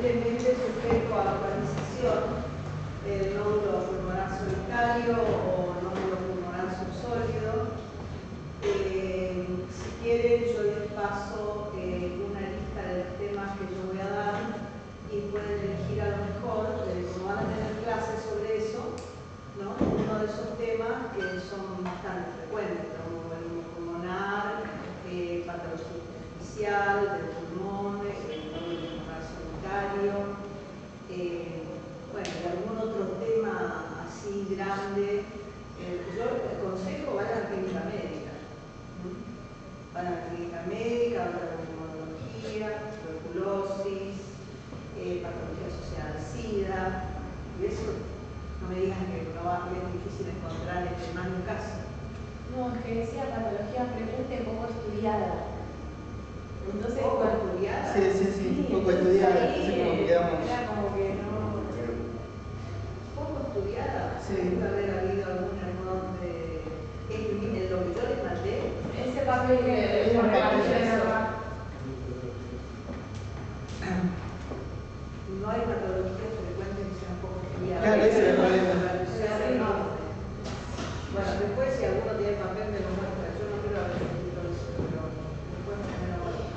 permanentemente sujeto a actualización, el nódulo pulmonar solitario o nódulo pulmonar subsólido. Si quieren, yo les paso una lista de los temas que yo voy a dar y pueden elegir a lo mejor, como van a tener clases sobre eso, ¿no? Uno de esos temas que son bastante frecuentes, como el pulmonar, patología intersticial, del pulmón, el nódulo pulmonar solitario, bueno, y algún otro tema así grande. Yo aconsejo vayan a la clínica médica. Van a la clínica médica, van a la pulmonología, tuberculosis, patología asociada al SIDA, y eso no me digan que no va a ser difícil encontrar más de un caso. No, es que decía patología frecuente poco estudiada. Entonces, ¿Poco estudiada? Sí, poco estudiada. Era como que no. ¿Poco estudiada? Sí. Debe haber habido algún error de. En lo que yo les mandé. Ese papel que No hay patologías frecuentes que sean poco estudiadas. Claro, ese es el problema. Bueno, después si alguno tiene papel me lo muestra. Yo no creo haber escrito eso, pero después me lo muestra.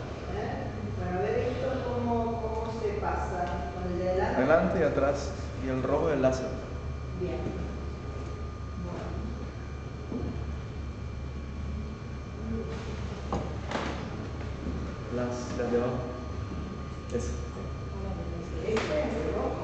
Bueno, a ver esto cómo se pasa con el de adelante. Adelante y atrás. Y el rojo del láser. Bien. Las de abajo. Ese. Este es el rojo.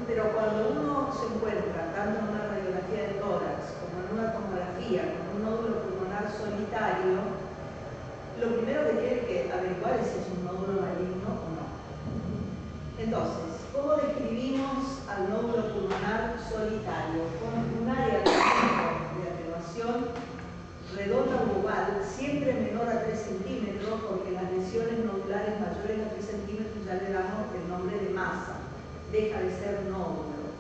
Pero cuando uno se encuentra tanto en una radiografía de tórax como en una tomografía con un nódulo pulmonar solitario, lo primero que tiene que averiguar es si es un nódulo maligno o no. Entonces, ¿cómo describimos al nódulo pulmonar solitario? Con un área de atenuación redonda o oval, siempre menor a 3 centímetros, porque las lesiones nodulares mayores a 3 centímetros ya le damos el nombre de masa. Deja de ser nódulo.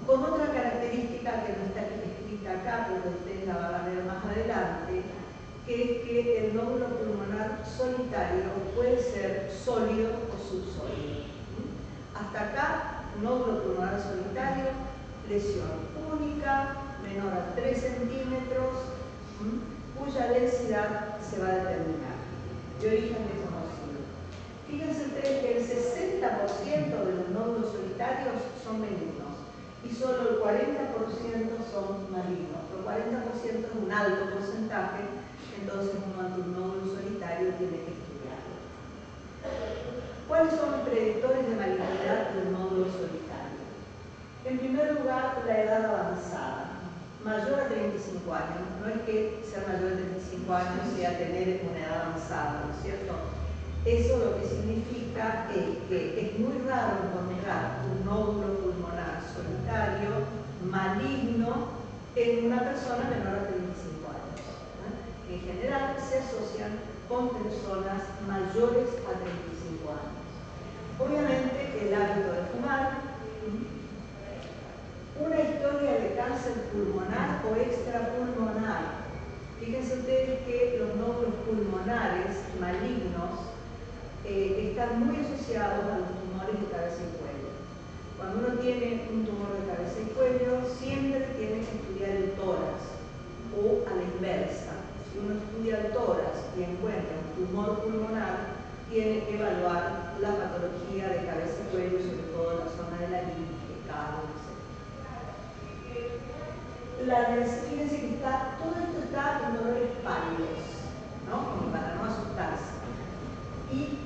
Con otra característica que no está escrita acá, pero ustedes la van a ver más adelante, que es que el nódulo pulmonar solitario puede ser sólido o subsólido. Hasta acá, nódulo pulmonar solitario, lesión única, menor a 3 centímetros, cuya densidad se va a determinar, de origen desconocido. Fíjense ustedes que el 60% de los nódulos solitarios son benignos y solo el 40% son malignos. El 40% es un alto porcentaje, entonces uno ante un nódulo solitario tiene que estudiarlo. ¿Cuáles son los predictores de malignidad del nódulo solitario? En primer lugar, la edad avanzada, mayor a 35 años. No es que ser mayor de 35 años sea tener una edad avanzada, ¿no es cierto? Eso lo que significa es que es muy raro encontrar un nódulo pulmonar solitario maligno en una persona menor a 35 años. En general se asocian con personas mayores a 35 años. Obviamente el hábito de fumar, una historia de cáncer pulmonar o extrapulmonar. Fíjense ustedes que los nódulos pulmonares malignos están muy asociados a los tumores de cabeza y cuello. Cuando uno tiene un tumor de cabeza y cuello, siempre tiene que estudiar el tórax, o a la inversa. Si uno estudia el tórax y encuentra un tumor pulmonar, tiene que evaluar la patología de cabeza y cuello, sobre todo la zona de la laringe, cardio, etc. Fíjense que todo esto está en dolores pálidos, ¿no? Como para no asustarse. Y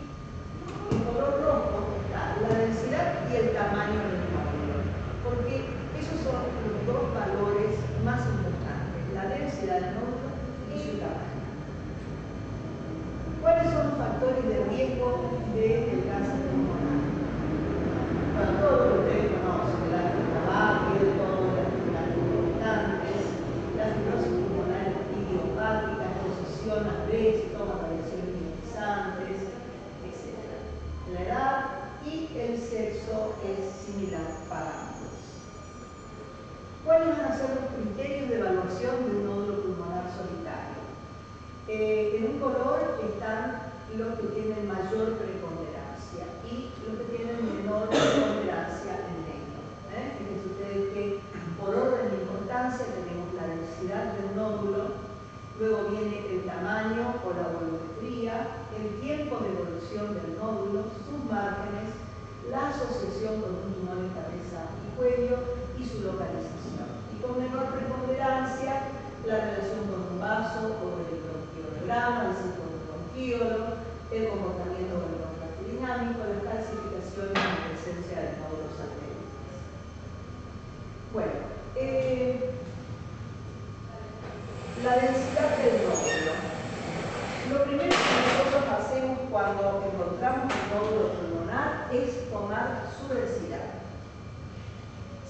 en color rojo está la densidad y el tamaño del nódulo, porque esos son los dos valores más importantes, la densidad del nódulo y su tamaño. ¿Cuáles son los factores de riesgo del cáncer pulmonar? Bueno, todos ustedes conocen, el tabaco, todas las contaminantes, la fibrosis pulmonar idiopática, exposición a asbesto, radiaciones ionizantes, etc. La edad y el sexo es similar para ambos. ¿Cuáles van a ser los criterios de evaluación de un nódulo pulmonar solitario? En un color están los que tienen mayor preponderancia y los que tienen menor preponderancia en negro. Fíjense ustedes que por orden de importancia tenemos la densidad del nódulo, luego viene el tamaño o la volumetría, el tiempo de evolución del nódulo, sus márgenes, la asociación con un tumor de cabeza y cuello y su localización. Y con menor preponderancia, la relación con un vaso o el bronquiolograma, el citobronquiolo, el comportamiento dinámico, las calcificaciones en presencia de nódulos satélites. Bueno, la densidad del nódulo. Lo primero que nosotros hacemos cuando encontramos un nódulo pulmonar es tomar su densidad.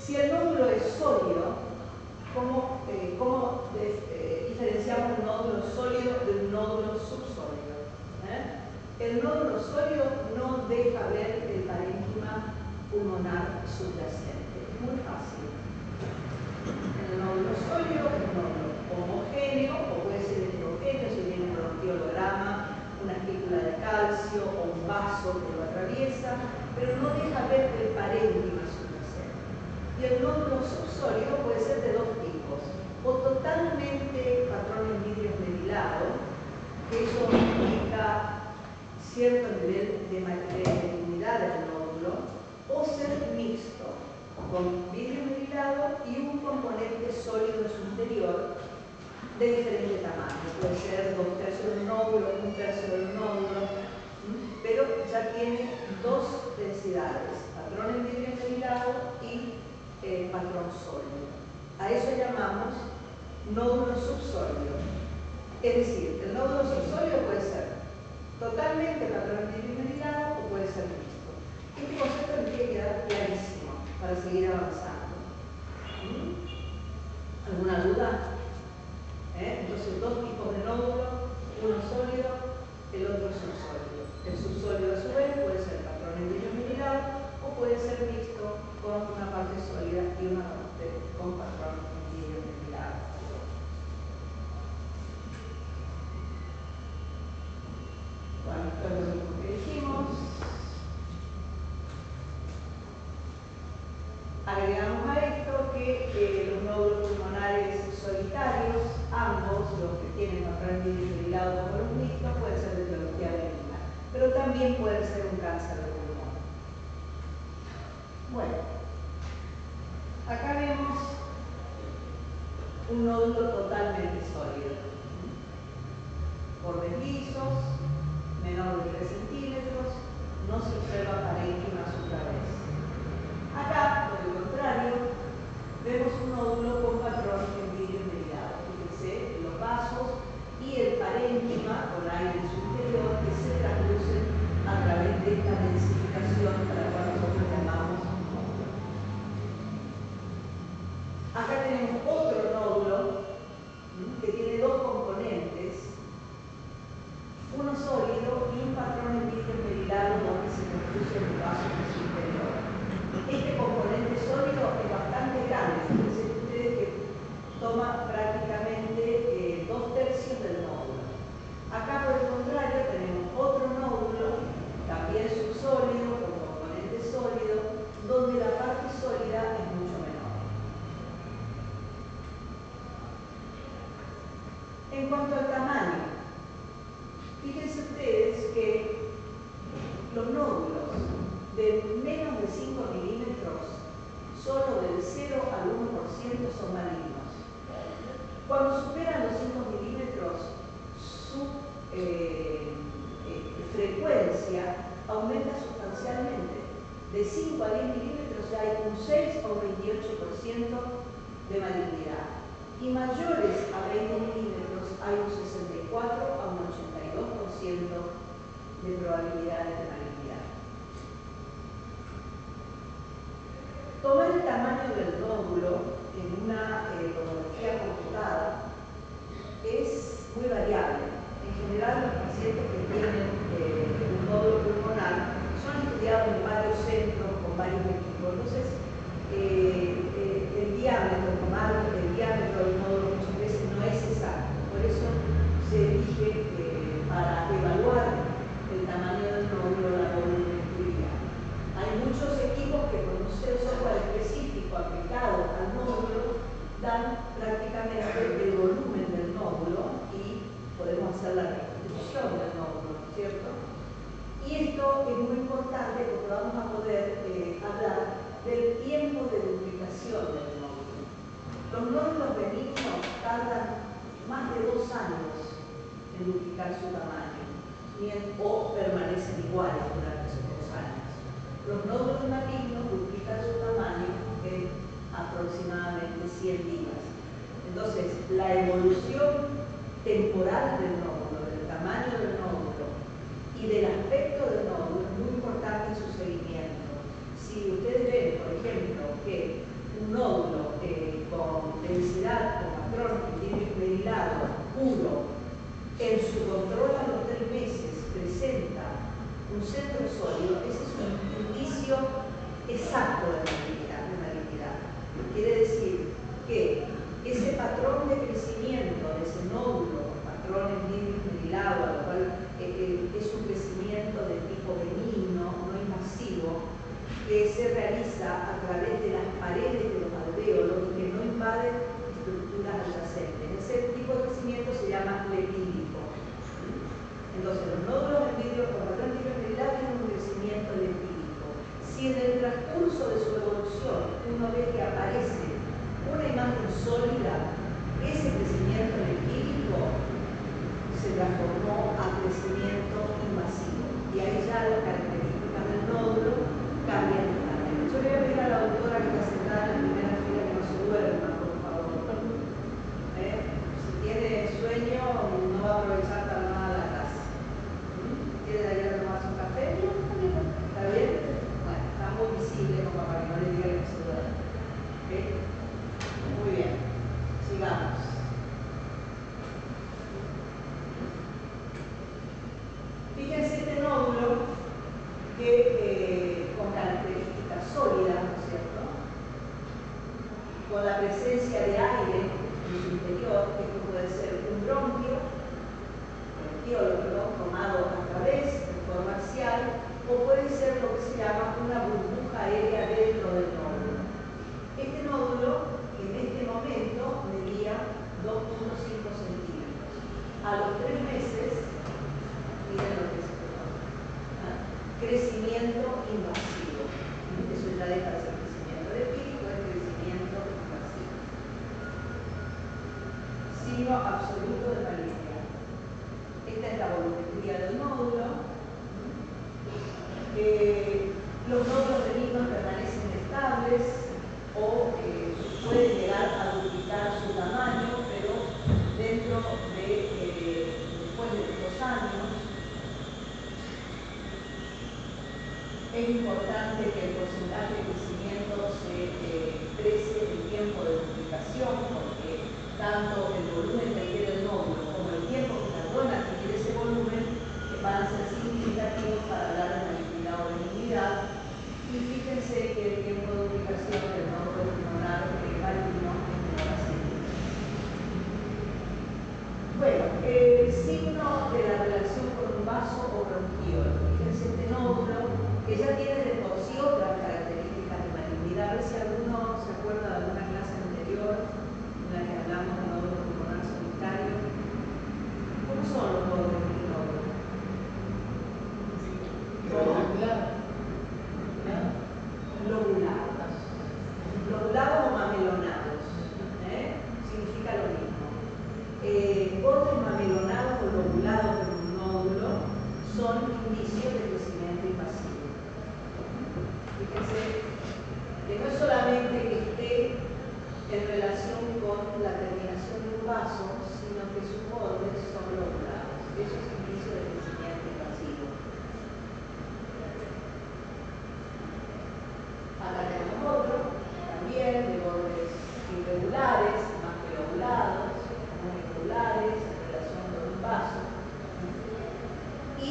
Si el nódulo es sólido, ¿cómo diferenciamos un nódulo sólido de un nódulo subsólido? El nódulo sólido no deja ver el parénquima pulmonar subyacente. Es muy fácil. El nódulo sólido es un nódulo homogéneo, o puede ser heterogéneo si viene un bronquiolograma, una espícula de calcio o un vaso que lo atraviesa, pero no deja ver el parénquima subyacente. Y el nódulo subsólido puede ser de dos tipos: o totalmente patrón en vidrio esmerilado, que eso indica cierto nivel de malignidad del nódulo, o ser mixto, con vidrio esmerilado y un componente sólido en su interior de diferente tamaño. Puede ser 2/3 del nódulo, 1/3 del nódulo, pero ya tiene dos densidades: patrón en vidrio esmerilado y patrón sólido. A eso llamamos nódulo subsólido. Es decir, el nódulo subsólido puede ser totalmente patrón en vidrio esmerilado o puede ser mixto. Este concepto me tiene que quedar clarísimo para seguir avanzando. ¿Alguna duda? Entonces, dos tipos de nódulo, uno sólido, el otro subsólido. El subsólido a su vez puede ser patrón en vidrio esmerilado o puede ser mixto con una parte sólida y una parte con patrón en vidrio esmerilado. Bueno, esto es lo mismo que dijimos. Agregamos a esto que los nódulos pulmonares solitarios, ambos, los que tienen patrón en vidrio esmerilado como los mixtos, pueden ser de etiología benigna, pero también pueden ser un cáncer de pulmón. Bueno, acá vemos un nódulo totalmente sólido, bordes lisos, menor de 3 centímetros, no se observa parénquima a su través. Acá, por el contrario, vemos un nódulo con patrón en vidrio esmerilado. Fíjense los vasos y el parénquima con aire en su interior que se traducen a través de esta densificación a la cual nosotros llamamos nódulo. Acá tenemos otro nódulo que tiene dos componentes, uno sólido y un patrón en vidrio esmerilado donde se construyen los vasos en su interior. Este componente sólido es bastante grande, fíjense ustedes que toma prácticamente 2/3 del nódulo. Acá, por el contrario, tenemos otro nódulo En cuanto al tamaño, fíjense ustedes que los nódulos de menos de 5 milímetros, solo del 0 al 1% son malignos. Cuando superan los 5 milímetros, su frecuencia aumenta sustancialmente. De 5 a 10 milímetros ya hay un 6 o un 28% de malignidad. Y mayores a 20 milímetros hay un 64 a un 82% de probabilidades de malignidad. Tomar el tamaño del nódulo en una tomografía computada es muy variable. En general, los pacientes que tienen un nódulo pulmonar son estudiados en varios centros con varios equipos. Entonces, el diámetro del nódulo muchas veces no es exacto. Por eso se elige para evaluar el tamaño del nódulo la volumetría. Hay muchos equipos que con un software específico aplicado al nódulo dan prácticamente el volumen del nódulo y podemos hacer la reconstrucción del nódulo, ¿no es cierto? Y esto es muy importante porque vamos a poder hablar del tiempo de duplicación del nódulo. Los nódulos benignos tardan más de 2 años en duplicar su tamaño o permanecen iguales durante esos 2 años. Los nódulos malignos duplican su tamaño en aproximadamente 100 días. Entonces, la evolución temporal del nódulo, del tamaño del nódulo y del aspecto del nódulo es muy importante en su seguimiento. Si ustedes ven, por ejemplo, que un nódulo con densidad o patrón esmerilado puro en su control a los 3 meses presenta un centro sólido, ese es un indicio exacto de malignidad. Quiere decir que ese patrón de crecimiento de ese nódulo, patrón esmerilado, a lo cual es un crecimiento de tipo benigno, no invasivo, que se realiza a través de las paredes de los alvéolos y que no invade estructuras adyacentes. Ese tipo de crecimiento se llama lepídico. Entonces, los nódulos en vidrio con patrón esmerilado tienen un crecimiento lepídico. Si en el transcurso de su evolución uno ve que aparece una imagen sólida, ese crecimiento lepídico se transformó a crecimiento invasivo. Y ahí ya las características del nódulo cambian totalmente. Yo le voy a pedir a la doctora que está sentada en la primera fila que no se duerma, por favor. Si tiene sueño, no va a aprovechar para nada la clase. ¿Quiere ir a tomarse un café? ¿Está bien? Bueno, está muy visible como para que no le diga que se duerma. ¿Okay? Muy bien. Sigamos. Fíjense este nódulo que con características sólidas, ¿no es cierto? Con la presencia de aire en su interior, esto puede ser un bronquio, tomado a través de forma axial, o puede ser lo que se llama una burbuja aérea dentro del nódulo. Este nódulo, en este momento, medía 2.5 centímetros. A los 3 meses, miren lo que es este nódulo. Crecimiento invasivo. Eso ya deja de ser crecimiento lepídico, es crecimiento invasivo. Signo absoluto de malignidad. Esta es la volumetría del nódulo. Los nódulos benignos permanecen estables o pueden llegar a duplicar su tamaño, pero dentro de después de 2 años es importante que el porcentaje de crecimiento se exprese el tiempo de duplicación, porque tanto el volumen que adquiere el nódulo como el tiempo que tardó en adquirir ese volumen van a ser significativos para hablar de malignidad o benignidad. Y fíjense que el tiempo de duplicación del nódulo pulmonar maligno es menor a 100 días. Bueno, el signo de la relación con un vaso o bronquiol. Fíjense este nódulo que ya tiene de por sí otras características de malignidad. A ver si alguno se acuerda de alguna clase anterior en la que hablamos de nódulo pulmonar solitario.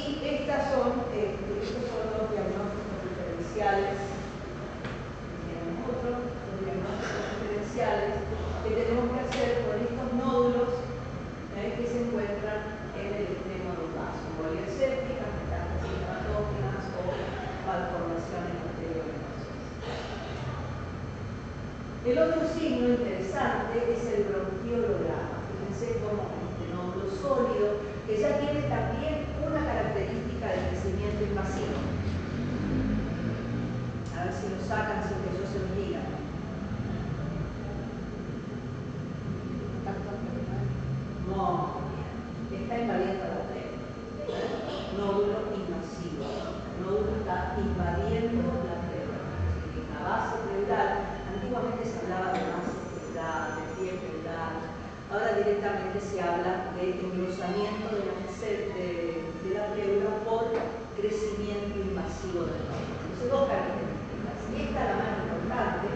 Y estos son los diagnósticos diferenciales. Tenemos otros los diagnósticos diferenciales que tenemos que hacer con estos nódulos que se encuentran en el extremo del vaso, embolia séptica, metástasis hematógenas o malformaciones arteriovenosas. El otro signo interesante es el bronquiolograma. Fíjense cómo este nódulo sólido, que ya tiene también una característica de crecimiento invasivo. A ver si lo sacan sin que yo se lo diga. Muy bien. Está invadiendo la pleura. Nódulo invasivo. El nódulo está invadiendo la pleura. La base pleural, antiguamente se hablaba de base pleural, de pie pleural. Ahora directamente se habla de engrosamiento de la pleura por crecimiento invasivo del nódulo. Entonces, dos características. Esta es la más importante,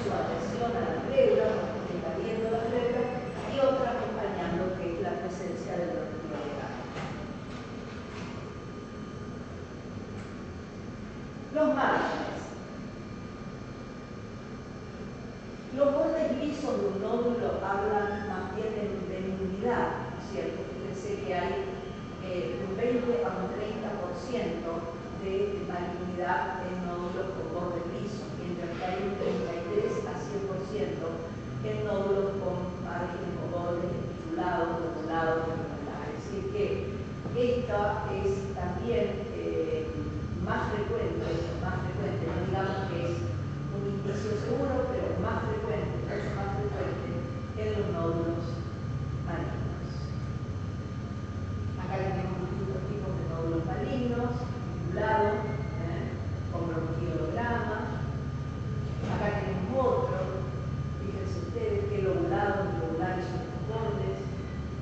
su adhesión a la pleura, invadiendo la pleura, y otra acompañando, que es la presencia del bronquiolograma. Los márgenes. Los bordes lisos de un nódulo hablan más bien de benignidad, ¿no es cierto? Fíjense que hay un 20 a un 30% de malignidad en nódulos con bordes lisos, mientras que hay un 33 a 100% en nódulos con márgenes o bordes titulados, lobulados, es decir, que esta es también más frecuente, no digamos que es un indicio seguro, pero más frecuente, mucho más frecuente en los nódulos malignos. Acá tenemos distintos tipos de nódulos malignos, titulados, con bronquiolograma. Acá tenemos otro, fíjense ustedes qué lobulados y lobulares son los bordes.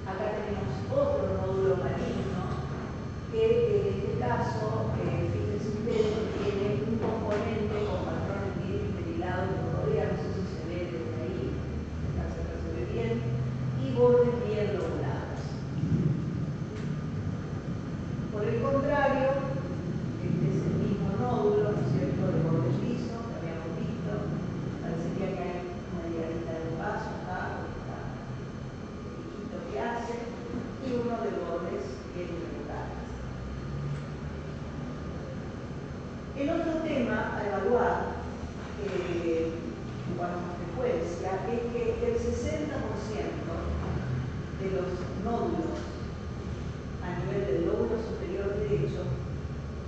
Acá tenemos otro nódulo maligno que en este caso, fíjense ustedes, tiene un componente con patrones bien esmerilados que rodea, no sé si se ve desde ahí, acá se ve bien, y bordes bien lobulados. Por el contrario, este es el mismo nódulo, ¿no es cierto?, de bordes lisos que habíamos visto. Parecería que hay una llegadita de un vaso acá, el piquito que hace, y uno de bordes bien irregulares. El otro tema a evaluar en cuanto a frecuencia es que el 60% de los nódulos a nivel del lóbulo superior derecho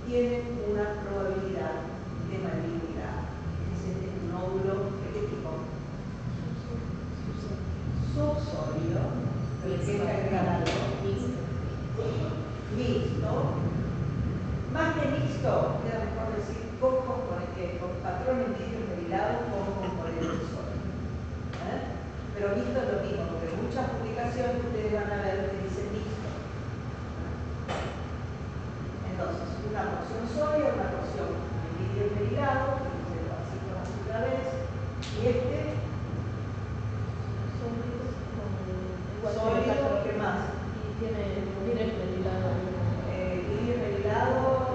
tienen una probabilidad de malignidad. Este es un nódulo de qué tipo? Subsólido, pero que es agregado mixto. Más que mixto, queda mejor decir con patrones bien esmerilados con componentes sólidos. Pero mixto es lo mismo, porque en muchas publicaciones ustedes van a ver que dice mixto. Entonces, una porción sólida, una porción de vidrio esmerilado, que se lo así otra vez, y este sólido, ¿qué más? Y tiene vidrio esmerilado. Vidrio esmerilado,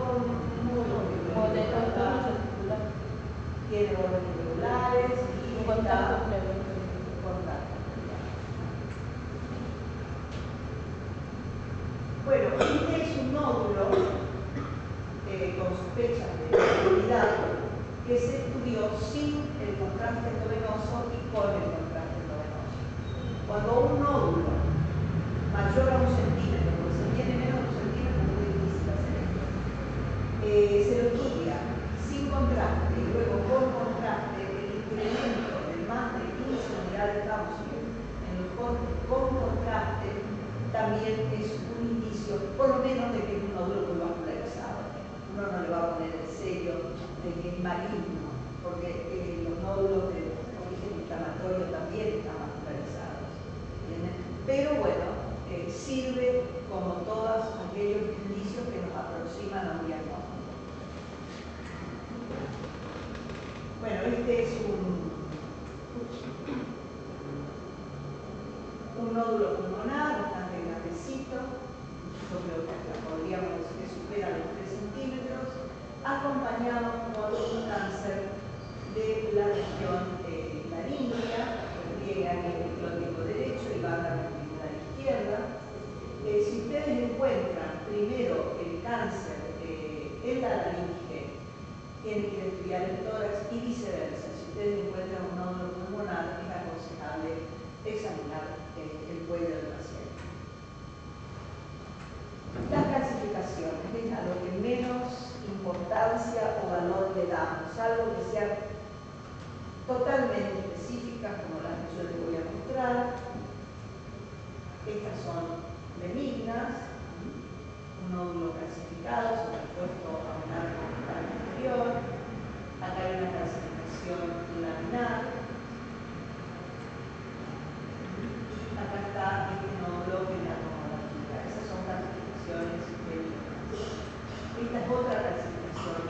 tiene bordes irregulares y un contacto está previo. contacto. Bueno, este es un nódulo con sospechas de malignidad que se estudió sin el contraste endovenoso y con el contraste endovenoso. Cuando un nódulo mayor a 1 centímetro, porque si tiene menos de 1 centímetro es muy difícil hacer esto, se lo estudia sin contraste y luego con contraste. El incremento de más de 15 unidades Gaussian en los cortes con contraste también es un indicio, por lo menos, de que es un nódulo muy vascularizado. Uno no le va a poner el sello de que es maligno, porque los nódulos de origen inflamatorio también están vascularizados. ¿Entienden? Pero bueno, sirve como todos aquellos indicios que nos aproximan a un diagnóstico. Bueno, este es un nódulo pulmonar bastante grandecito. Yo creo que podríamos decir que es acompañado por un cáncer de la región laríngea, que llega en el glótico derecho y va a la ventricular izquierda. Si ustedes encuentran primero el cáncer en la laringe, tienen que estudiar el tórax y viceversa. Si ustedes encuentran un nódulo pulmonar, es aconsejable examinar el cuello del paciente. Las calcificaciones es a lo que menos importancia o valor le damos, algo que sea totalmente específicas como las que yo les voy a mostrar. Estas son benignas, un nódulo calcificado superpuesto a un arco orbital inferior. Acá hay una calcificación laminar. Y acá está este nódulo en la tomografía. Esas son calcificaciones benignas. Esta es otra calcificación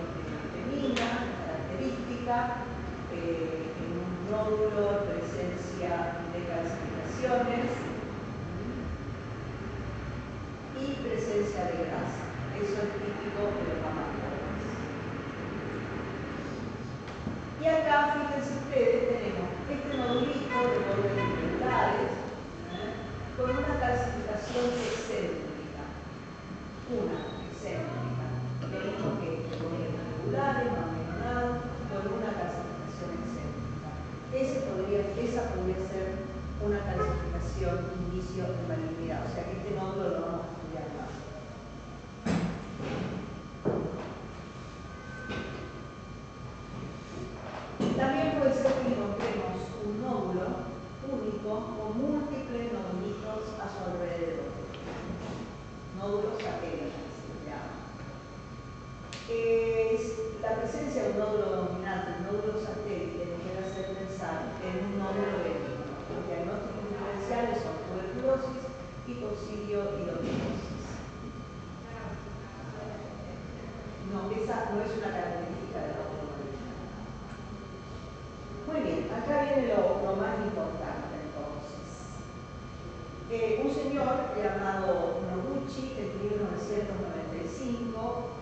benigna, característica. En un nódulo, presencia de calcificaciones y presencia de grasa. Eso es típico de los mamapobres. Y acá, fíjense ustedes, tenemos este nodulito de bordes irregulares con una calcificación excéntrica. Una excéntrica. Lo mismo que bordes irregulares, mamenonados, con una calcificación excéntrica. Esa podría ser una calcificación indicio de malignidad, o sea que este nódulo lo vamos a estudiar más. También puede ser que encontremos un nódulo único con múltiples nodulitos a su alrededor. Nódulos satélites se llaman. La presencia de un nódulo dominante, un nódulo satélite, nos debe hacer pensar en un nódulo benigno. Los diagnósticos diferenciales son tuberculosis y coccidioidomicosis. No, esa no es una característica del nódulo benigno. Muy bien, acá viene lo más importante entonces. Un señor llamado Noguchi, en 1995,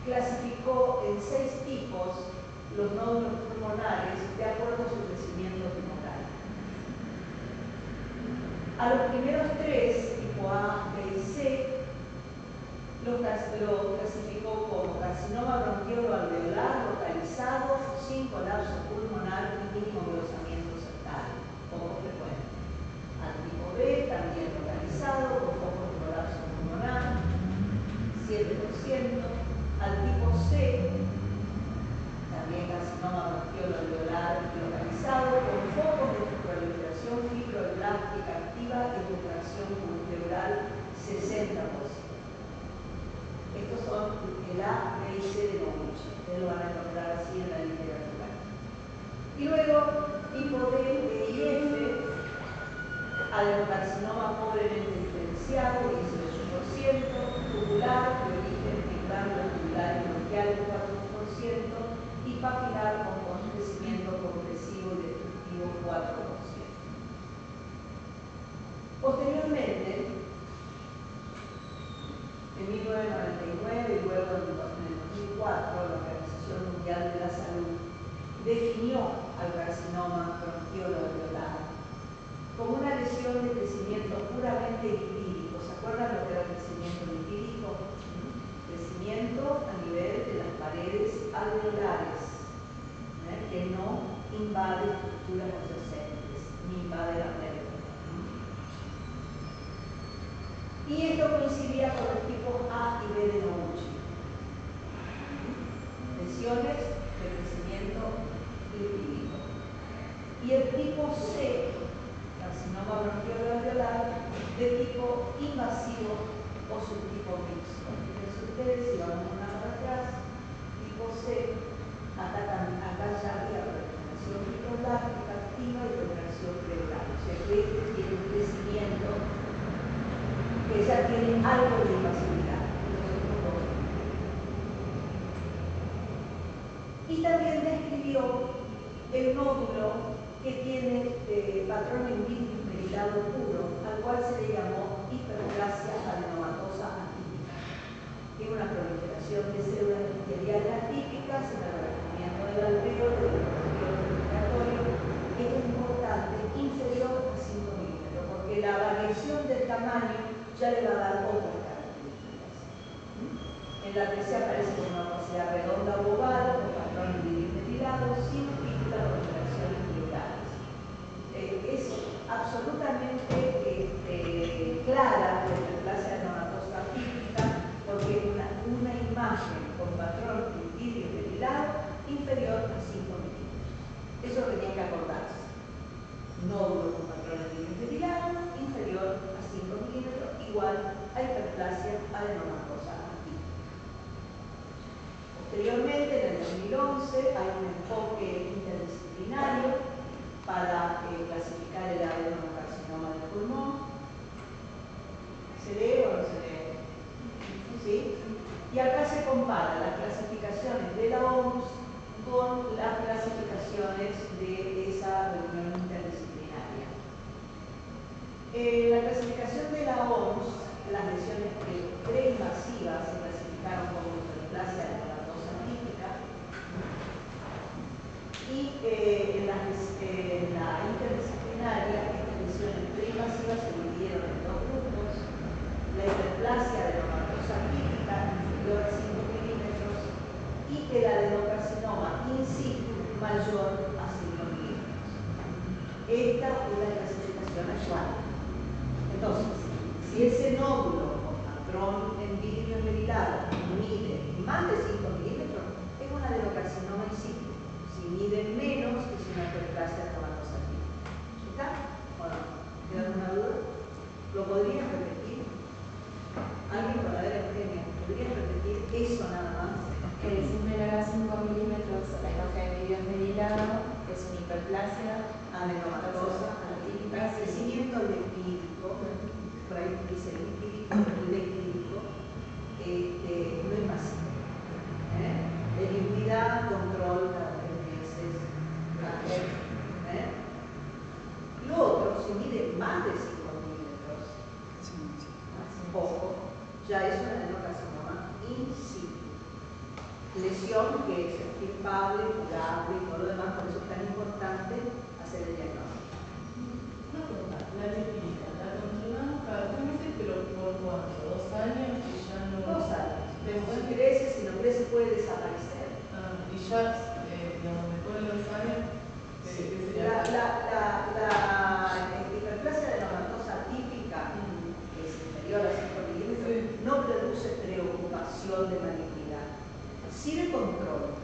clasificó en 6 tipos los nódulos pulmonares de acuerdo a su crecimiento tumoral. A los primeros 3, tipo A, B y C, lo clasificó como carcinoma bronquiolo-alveolar localizado, sin colapso pulmonar y mínimo engrosamiento septal, poco frecuente. Al tipo B, también localizado, con poco colapso pulmonar, 7%. Al tipo C, también carcinoma bronquiolo-alveolar localizado, con focos de proliferación fibroblástica activa y retracción pleural 60%. Estos son el A, B y C de Noguchi. Ustedes lo van a encontrar así en la literatura. Y luego, tipo D, E y F, adenocarcinoma pobremente diferenciado, 18%, tubular, de origen en glándulas tubulares bronquiales, 4%, y papilar con crecimiento progresivo y destructivo, 4%. Posteriormente, en 1999 y luego en el 2004, la Organización Mundial de la Salud definió al carcinoma bronquiolo-alveolar como una lesión de crecimiento puramente lipídico. ¿Se acuerdan lo que era el crecimiento lipídico? Crecimiento a nivel de las paredes alveolares, que no invade estructuras adyacentes, ni invade la pleura. Y esto coincidía con los tipos A y B de Noguchi. Lesiones de crecimiento lipídico. Y el tipo C, carcinoma bronquiolo-alveolar, de tipo invasivo o subtipo mixto. Fíjense ustedes, si vamos una para atrás, tipo C, acá ya había proliferación fibroblástica activa y retracción pleural. O sea que este tiene un crecimiento que ya tiene algo de invasividad. Y también describió el nódulo que tiene patrón embílico merilado puro, al cual se le llamó hiperplasia adenomatosa atípica. Tiene una proliferación de células epiteliales ya le va a dar otras características. En la TC aparece con una opacidad redonda o oval, con patrón en vidrio metilado, sin pípula con interacciones plurales. Es absolutamente clara la hiperplasia adenomatosa típica porque es una imagen con patrón en vidrio metilado inferior a 5 milímetros. Eso tenía que acordarse. Nódulo con patrón en vidrio metilado inferior a 5 milímetros igual a hiperplasia adenomatosa típica. Posteriormente, en el 2011, hay un enfoque interdisciplinario para clasificar el adenocarcinoma del pulmón. ¿Se lee o no se lee? ¿Sí? Y acá se compara las clasificaciones de la OMS con las clasificaciones de esa reunión interdisciplinaria. La clasificación de la OMS, las lesiones preinvasivas se clasificaron como hiperplasia adenomatosa típica y en la interdisciplinaria estas lesiones preinvasivas se dividieron en dos grupos: la hiperplasia adenomatosa típica inferior a 5 milímetros y el adenocarcinoma in situ mayor a 5 milímetros. Esta es la clasificación actual. Entonces, si ese nódulo con patrón en vidrio metilado mide más de 5 milímetros, es un adenocarcinoma in situ. Si mide menos, es una hiperplasia adenomatosa típica. ¿Está? ¿O no? ¿Queda alguna duda? ¿Lo podrían repetir? ¿Alguien con la de Eugenia? ¿Podrían repetir eso nada más? Que si menor a 5 milímetros la imagen de vidrio metilado es una hiperplasia Adenomatosa típica, crecimiento lipídico, por ahí dice lipídico, no invasivo. Elegibilidad, control cada 3 meses. Lo otro, si mide más de 5 milímetros, poco, ya es un adenocarcinoma in situ. Lesión que es extirpable, curable y todo lo demás, por eso es tan importante hacer el diagnóstico. Una pregunta, la lipídica, la controlamos cada 3 meses, pero ¿por cuánto? ¿2 años? Y ya no... 2 años. Después Si crece, si no crece puede desaparecer. y ya, digamos, después de 2 años, Sí. ¿qué sería? La hiperplasia adenomatosa típica, que es inferior a 5 milímetros, no produce preocupación de malignidad. Sí de control,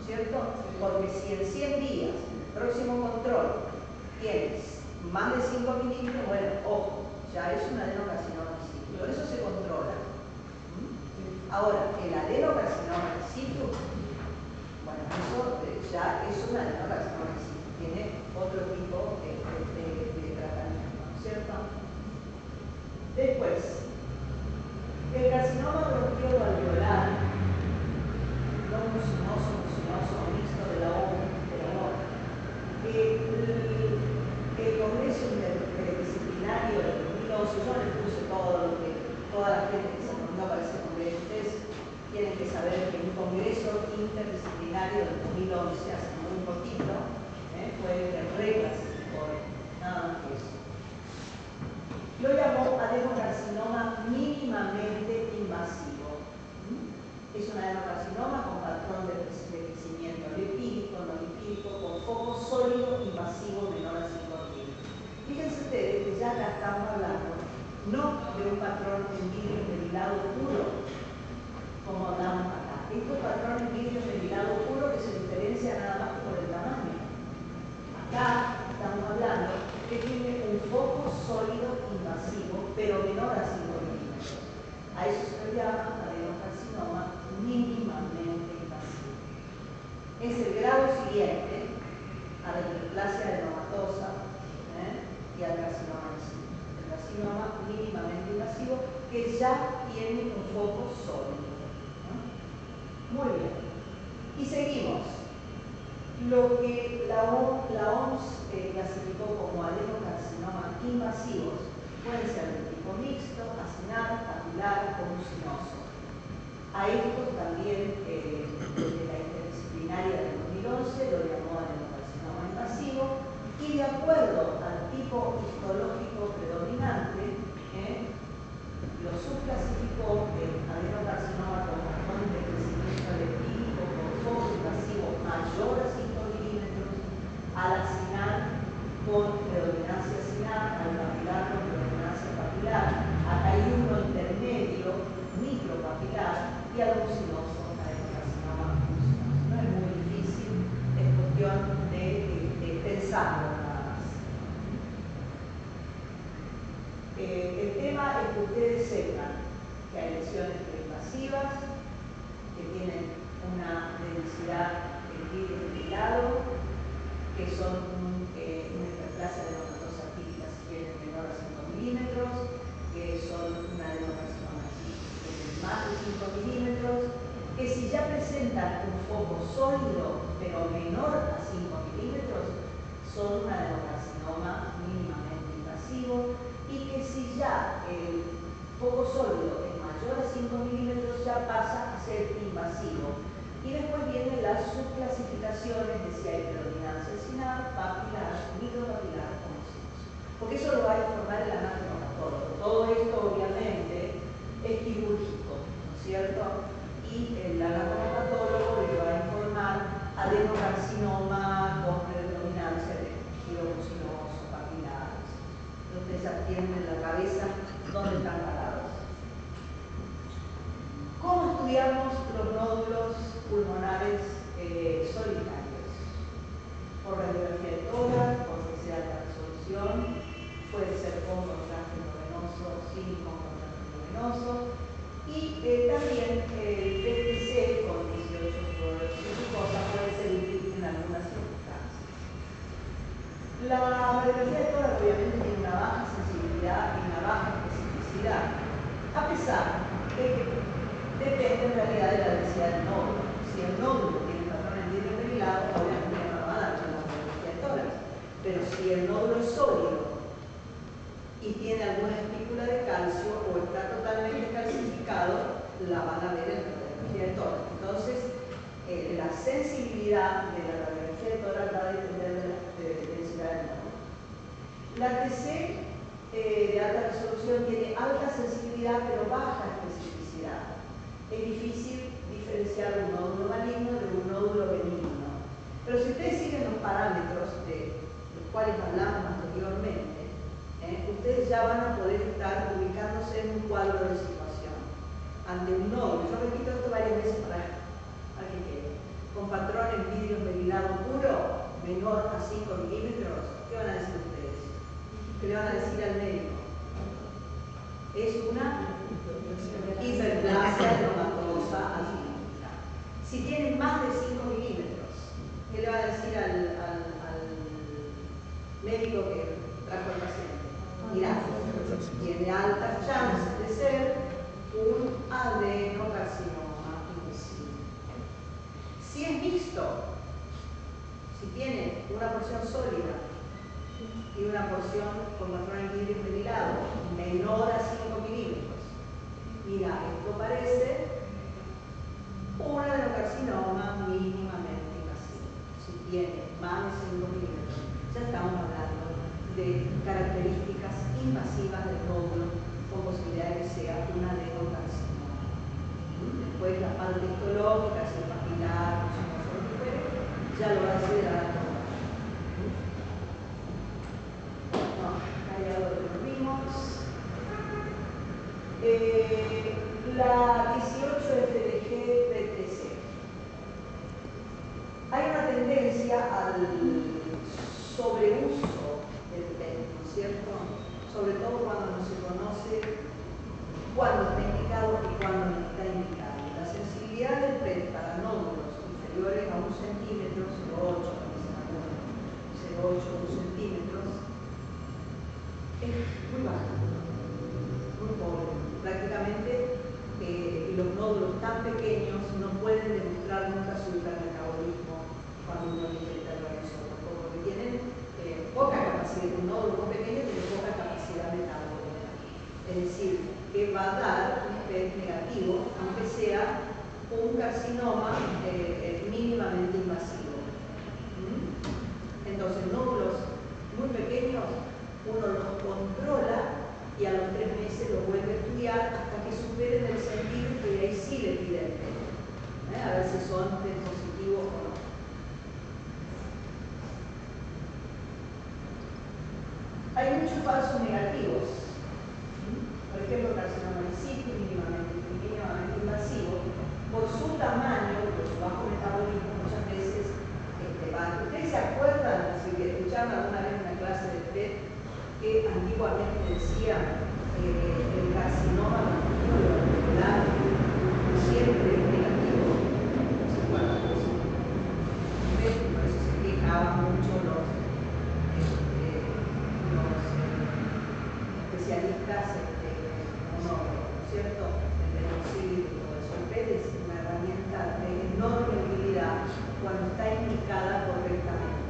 ¿cierto? Porque si en 100 días, en el próximo control, tienes más de 5 milímetros, bueno, ojo, ya es un adenocarcinoma in situ. Por eso se controla. Ahora, el adenocarcinoma in situ, bueno, eso ya es un adenocarcinoma in situ, tiene otro tipo de tratamiento, ¿no es cierto? Después, el carcinoma bronquiolo-alveolar, no mucinoso o mixto de la OMS, el Congreso Interdisciplinario del 2012, yo les puse todo lo que, toda la gente que se reunió para ese congreso. Ustedes tienen que saber que un Congreso Interdisciplinario del 2011, hace muy poquito, fue el que reclasificó, nada más que eso. Lo llamó adenocarcinoma mínimamente invasivo. Es un adenocarcinoma con patrón de crecimiento lipídico, no lipídico, con foco sólido invasivo menor a 5 milímetros. Fíjense ustedes que ya acá estamos hablando no de un patrón en vidrio metilado puro, como hablamos acá. Este es un patrón en vidrio metilado puro que se diferencia nada más por el tamaño. Acá estamos hablando que tiene un foco sólido invasivo, pero menor a 5 milímetros. A eso se le llama adenocarcinoma mínimamente invasivo. Es el grado siguiente a la hiperplasia adenomatosa y al carcinoma in situ. El carcinoma mínimamente invasivo que ya tiene un foco sólido. Muy bien. Y seguimos. Lo que la OMS clasificó como adenocarcinoma invasivos pueden ser de tipo mixto, acinar, papular o mucinoso. A estos también, desde la interdisciplinaria del 2011, lo llamó adenocarcinoma invasivo, y de acuerdo al tipo histológico predominante, que si ya presentan un foco sólido, pero menor a 5 milímetros, son un adenocarcinoma mínimamente invasivo, y que si ya el foco sólido es mayor a 5 milímetros, ya pasa a ser invasivo. Y después vienen las subclasificaciones de si hay predominancia alcinal, papilar, micropapilar o noceroso. Porque eso lo va a informar el anatomopatólogo. Todo esto obviamente es quirúrgico, ¿no es cierto? Y el anatomopatólogo le va a informar adenocarcinoma con predominancia de quiromucinoso, papilar. Entonces ya tienen en la cabeza dónde están parados. ¿Cómo estudiamos los nódulos pulmonares solitarios? Por radiografía de tórax, por que sea alta resolución, puede ser con contraste endovenoso, sin con contraste endovenoso, y también el PTC con 18 flores y glucosa puede ser útil en algunas circunstancias. La radiografía de tórax obviamente tiene una baja sensibilidad y una baja especificidad, a pesar de que depende en realidad de la densidad del nódulo. Si el nódulo tiene patrón en vidrio perilado, obviamente no va a dar la radiografía de tórax, pero si el nódulo es sólido y tiene alguna espícula de calcio o está totalmente calcificado, la van a ver en la radiografía de tórax. Entonces, la sensibilidad de la radiografía de tórax va a depender de la densidad del nódulo. La TC de alta resolución tiene alta sensibilidad pero baja especificidad. Es difícil diferenciar un nódulo maligno de un nódulo benigno. Pero si ustedes siguen los parámetros de los cuales hablamos anteriormente, ustedes ya van a poder estar ubicándose en un cuadro de situación. Ante un nódulo, yo repito esto varias veces para que quede, con patrón en vidrio merilado puro, menor a 5 milímetros, ¿qué van a decir ustedes? ¿Qué le van a decir al médico? Es una hiperplasia aromatosa algínica. Si tienen más de 5 milímetros, ¿qué le va a decir al médico que trajo al paciente? Mirá, tiene altas chances de ser un adenocarcinoma invisible. Si es mixto, si tiene una porción sólida y una porción con patrón en vidrio merilado menor a 5 milímetros, mira, esto parece un adenocarcinoma mínimamente invasivo. Si tiene más de 5 milímetros, ya estamos hablando de características invasivas del nódulo con posibilidad de que sea un adenocarcinoma. Después la parte histológica, si es papilar, ya lo va a decir el anatólogo. No, hay algo que lo vimos. La 18-FDG-PTC. Hay una tendencia al sobreuso del PET, ¿no es cierto? Sobre todo cuando no se conoce cuándo está indicado y cuándo no está indicado. La sensibilidad del PET para nódulos inferiores a 1 centímetro, 0,8, 0,8, 1 centímetros, es muy baja, muy pobre. Prácticamente los nódulos tan pequeños no pueden demostrar nunca su hipermetabolismo cuando uno detecta el radiosótopo, porque tienen poca capacidad. Un nódulo muy pequeño tiene poca capacidad metabólica. Es decir, que va a dar un PET negativo, aunque sea un carcinoma mínimamente invasivo. Entonces, nódulos muy pequeños, uno los controla y a los 3 meses los vuelve a estudiar hasta que superen el centímetro y ahí sí le pide el PET. A ver si son PET positivos o no. Hay muchos falsos negativos. Por ejemplo, carcinoma in situ, mínimamente invasivo, por su tamaño, por su bajo metabolismo, muchas veces van. ¿Ustedes se acuerdan, si escucharon alguna vez una clase de PET, que antiguamente decía el carcinoma vascular siempre es negativo? ¿No se acuerdan de eso? Por eso se quejaban mucho los especialistas monólogos, ¿no es cierto? El penicilio y todo eso. El PET es una herramienta una enorme utilidad cuando está indicada correctamente.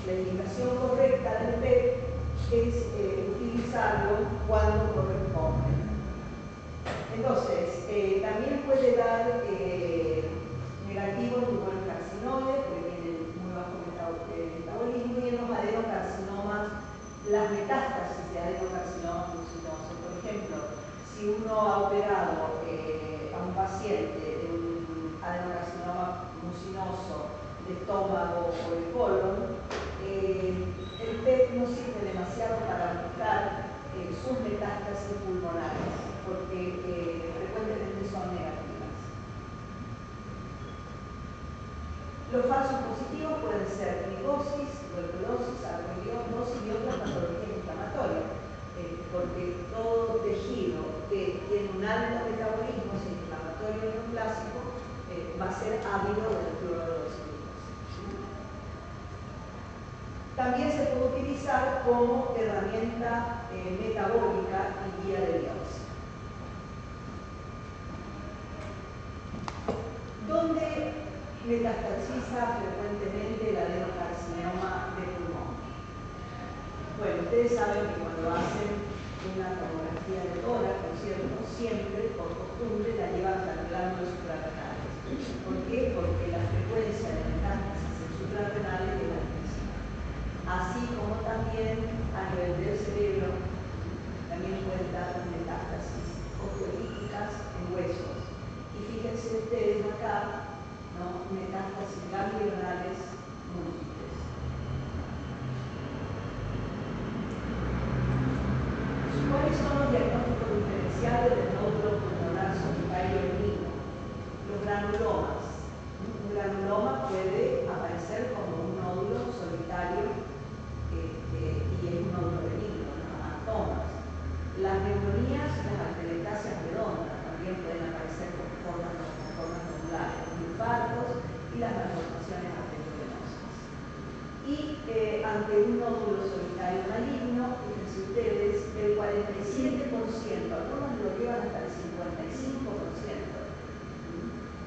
La indicación correcta del PET es utilizarlo cuando corresponde. Entonces, también puede dar negativo en tumores carcinoides, porque tienen muy bajo metabolismo, y en los adenocarcinomas, las metástasis de adenocarcinoma mucinoso. Por ejemplo, si uno ha operado a un paciente de un adenocarcinoma mucinoso de estómago o de colon, el PET no sirve demasiado para buscar sus metástasis pulmonares, porque frecuentemente son negativas. Los falsos positivos pueden ser micosis, tuberculosis, arbovirosis y otras patologías inflamatorias, porque todo tejido que tiene un alto metabolismo, si inflamatorio neoplásico, va a ser ávido del fluoruro de glucosa. También se puede utilizar como herramienta metabólica y guía de biopsia. ¿Dónde metastasiza frecuentemente el adenocarcinoma de pulmón? Bueno, ustedes saben que cuando hacen una tomografía de tórax, ¿no es cierto?, siempre, por costumbre, la llevan a las glándulas suprarrenales. ¿Por qué? Porque la frecuencia de metástasis en suprarrenales es altísima. Así como también a nivel del cerebro, también pueden dar metástasis osteolíticas en huesos. Y fíjense ustedes acá, ¿no?, metástasis ganglionales múltiples. ¿Cuáles son los diagnósticos diferenciales del nódulo pulmonar solitario benigno? Los granulomas. Un granuloma puede aparecer como un nódulo solitario y es un nódulo benigno, ¿no? Antomas. Las neumonías, las atelectasias redondas también pueden aparecer con formas nodulares, los infartos y las malformaciones arteriovenosas. Y ante un nódulo solitario maligno, fíjense ustedes, el 47%, algunos lo llevan hasta el 55%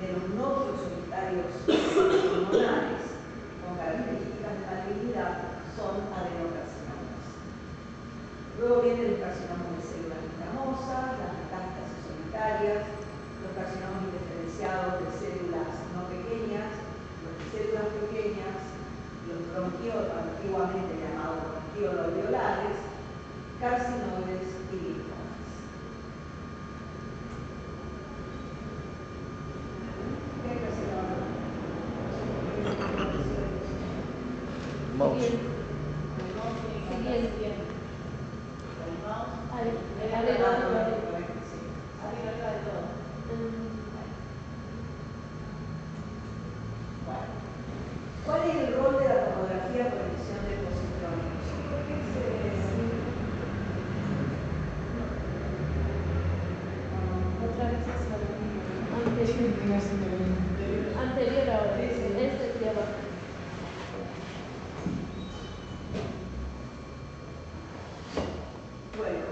de los nódulos solitarios pulmonares con características de malignidad son adenocarcinomas. Luego vienen los carcinomas de células escamosas, las metástasis solitarias, los carcinomas indiferenciados de células no pequeñas, los de células pequeñas, los bronquiolos, antiguamente llamados bronquiolos alveolares, carcinoides y linfomas. ¿Qué hay que hacer ahora? Mouse. ¿Cuál es el rol de la tomografía por emisión de positrónicos? Otra vez es lo mismo. Anterior ahora. Este de abajo. Bueno,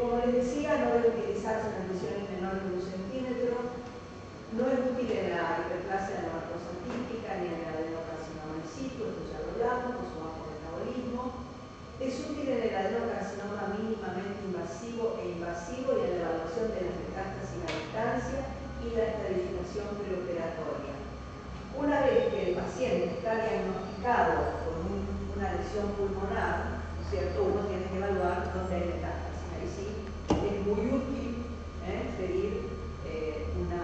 como les decía, no debe utilizarse en lesiones menores de 1 centímetro. No es útil en la hiperplasia dermatosa típica ni en el adenocarcinoma in situ, esto ya lo hablamos, por su bajo metabolismo. Es útil en el adenocarcinoma mínimamente invasivo e invasivo y en la evaluación de las metástasis a distancia y la estratificación preoperatoria. Una vez que el paciente está diagnosticado con una lesión pulmonar, ¿no es cierto?, uno tiene que evaluar dónde hay metástasis. Ahí sí es muy útil pedir una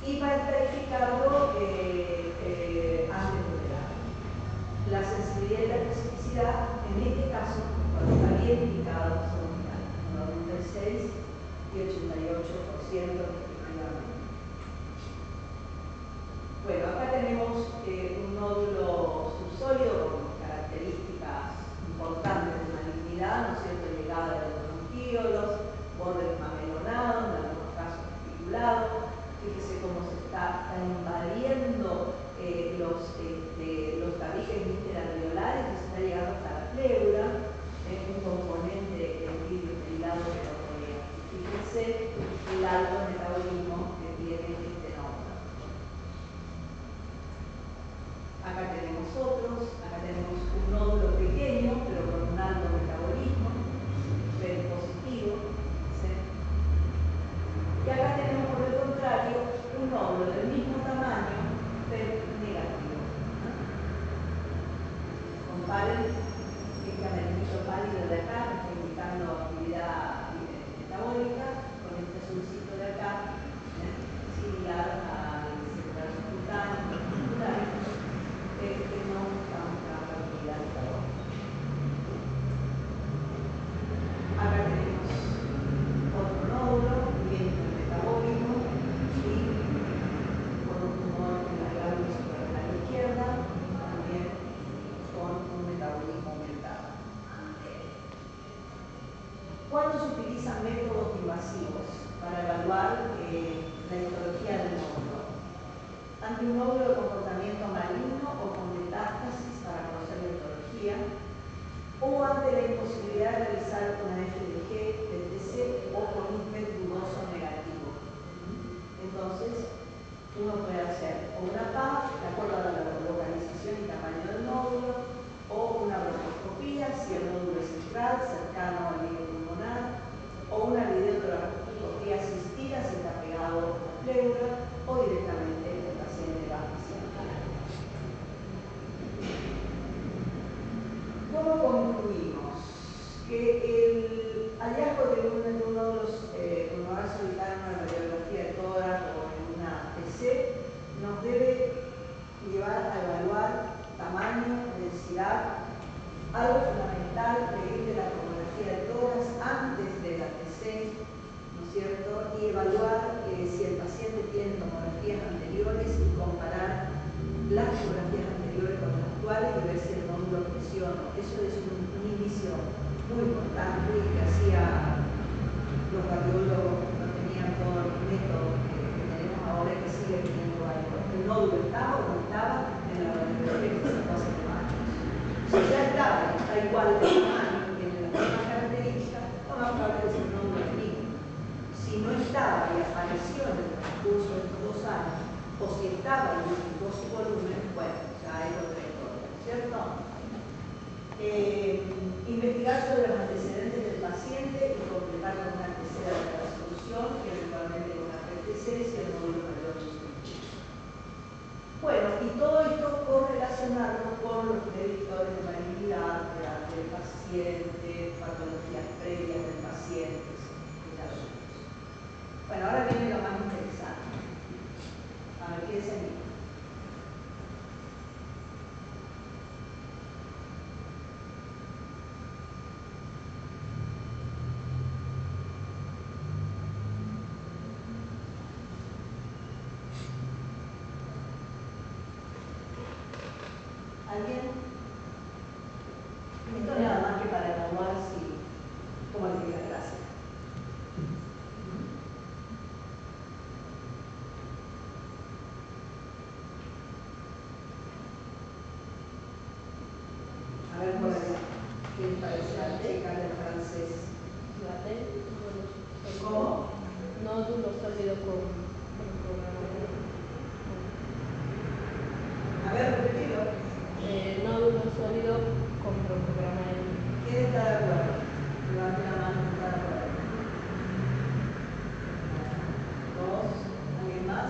y para estratificarlo antes de operar. La sensibilidad y la especificidad, en este caso, cuando está bien indicado, son 96 y 88% respectivamente. Bueno, acá tenemos un nódulo subsólido con características importantes de malignidad, ¿no es cierto?, llegada de los bronquiolos, bordes mamelonados, en algunos casos articulados. Fíjese cómo se está invadiendo los tabiques interalveolares y se está llegando hasta la pleura, un componente del vidrio pelado que lo rodea. Fíjense ¿Cuándo se utilizan métodos invasivos para evaluar la histología del nódulo? Ante un nódulo de comportamiento maligno o con metástasis para conocer la histología, o ante la imposibilidad de realizar una FDG, PTC o con un PET dudoso negativo. Entonces, uno puede hacer o una PAF, de acuerdo a la localización y tamaño del nódulo, o una broncoescopía, si el nódulo es central, cercano al líquido pulmonar, o una videotoracoscopía asistida si está pegado a la pleura, o directamente el paciente va hacia el canal. ¿Cómo concluimos? Que el hallazgo de uno de los pulmonares solitarios en una radiografía de tórax o en una TC nos debe llevar a evaluar tamaño, densidad, algo fundamental, pedir de la tomografía de tórax antes de la TC, ¿no es cierto? Y evaluar si el paciente tiene tomografías anteriores y comparar las tomografías anteriores con las actuales y ver si el nódulo presiona. Eso es un indicio muy importante y que hacía los radiólogos que no tenían todos los métodos que tenemos ahora y que sigue teniendo valor. El nódulo estaba o no estaba en la radiografía que se sacó hace años. Si ya estaba y está igual de tamaño y tiene las mismas características, lo más probable es que el nódulo es benigno. Si no estaba y apareció en el transcurso de estos 2 años, o si estaba en su volumen, bueno, ya hay otra historia, ¿cierto? Investigar sobre los antecedentes del paciente y completar con una tercera de la resolución y eventualmente con una PTC si el nódulo mayor es sospechoso. Bueno, y todo esto correlacionarlo con los predictores de malignidad, del paciente, patologías previas del paciente, etc. Bueno, ahora viene lo más interesante. A ver, ¿qué es el mismo? ¿Alguien? Esto nada más que para evaluar si, cómo le diga gracias. A ver por allá, ¿qué les parece la chica del francés? ¿Cómo? Nódulo sólido con programa. A ver, repetido. Nódulo sólido con programa. ¿Quién está de acuerdo? Levante la mano, ¿está de acuerdo? 2, ¿alguien más?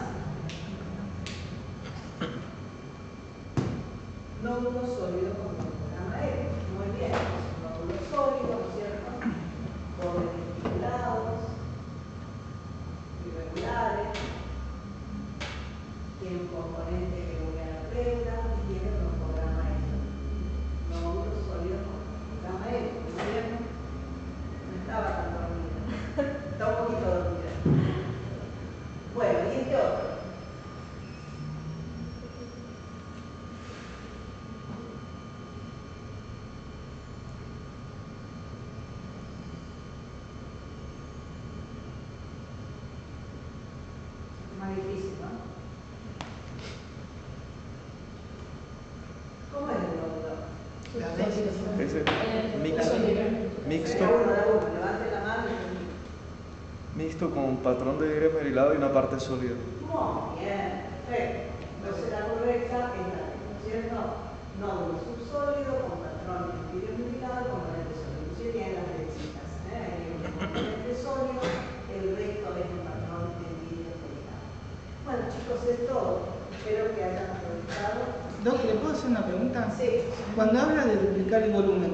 Nódulo sólido con programa E. Muy bien, nódulo sólido, ¿no es cierto? Bordes estimulados, irregulares, tiene un componente que une a la pleura y tiene un programa E. Nódulo sólido con programa E. Muy bien. No estaba tan dormida. Está un poquito dormida. Bueno, y este otro. Más difícil, ¿no? ¿Cómo es el nódulo? Ese mixto, Uno de uno, levante la mano y mixto con un patrón de vidrio esmerilado y una parte sólida. muy bien, perfecto. Entonces la correcta es la B, ¿no es cierto? Nódulo subsólido con patrón de vidrio esmerilado, componente sólido. Si tienen las flechitas, hay un componente sólido, el resto es un patrón de vidrio esmerilado. Bueno, chicos, es todo. Espero que hayan aprovechado. Doc, ¿le puedo hacer una pregunta? Sí. Cuando habla de duplicar el volumen,